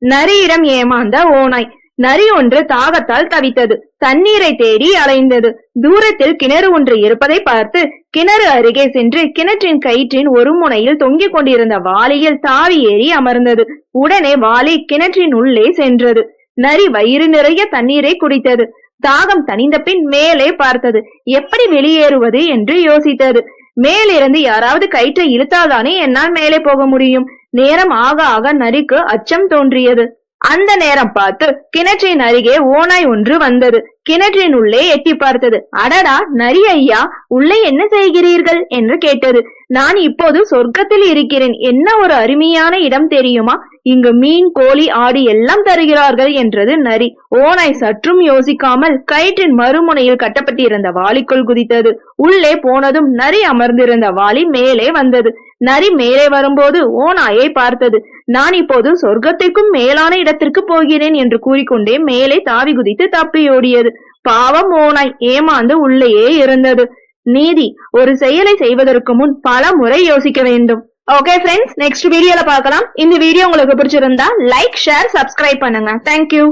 நரியிடம் ஏமாந்த ஓநாய். நரி ஒன்று தாகத்தால் தவித்தது. தண்ணீரை தேடி அலைந்தது. தூரத்தில் கிணறு ஒன்று இருப்பதை பார்த்து கிணறு அருகே சென்று கிணற்றின் கயிற்றின் ஒரு முனையில் தொங்கிக் கொண்டிருந்த வாளியில் தாவி ஏறி அமர்ந்தது. உடனே வாளி கிணற்றின் உள்ளே சென்றது. நரி வயிறு நிறைய தண்ணீரை குடித்தது. தாகம் தணிந்த பின் மேலே பார்த்தது. எப்படி வெளியேறுவது என்று யோசித்தது. மேலிருந்து யாராவது கயிற்றை இழுத்தால்தானே என்னால் மேலே போக முடியும். நேரம் ஆக ஆக நரிக்கு அச்சம் தோன்றியது. அந்த நேரம் பார்த்து கிணற்றின் அருகே ஓநாய் ஒன்று வந்தது. கிணற்றின் உள்ளே எட்டி பார்த்தது. அடடா, நரி ஐயா, உள்ளே என்ன செய்கிறீர்கள் என்று கேட்டது. நான் இப்போது சொர்க்கத்தில் இருக்கிறேன். என்ன ஒரு அருமையான இடம் தெரியுமா? இங்கு மீன், கோழி, ஆடு எல்லாம் தருகிறார்கள் என்றது நரி. ஓநாய் சற்றும் யோசிக்காமல் கயிற்றின் மறுமுனையில் கட்டப்பட்டிருந்த வாளிக்குள் குதித்தது. உள்ளே போனதும் நரி அமர்ந்திருந்த வாளி மேலே வந்தது. நரி மேலே வரும்போது ஓநாயை பார்த்தது. நான் இப்போது சொர்க்கத்திற்கும் மேலான இடத்திற்கு போகிறேன் என்று கூறிக்கொண்டே மேலே தாவி குதித்து தப்பியோடியது. பாவம் ஓநாய் ஏமாந்து உள்ளேயே இருந்தது. நீதி: ஒரு செயலை செய்வதற்கு முன் பல முறை யோசிக்க வேண்டும். ஓகே ஃப்ரெண்ட்ஸ், நெக்ஸ்ட் வீடியோல பார்க்கலாம். இந்த வீடியோ உங்களுக்கு பிடிச்சிருந்தா லைக், ஷேர், சப்ஸ்கிரைப் பண்ணுங்க. தேங்க்யூ.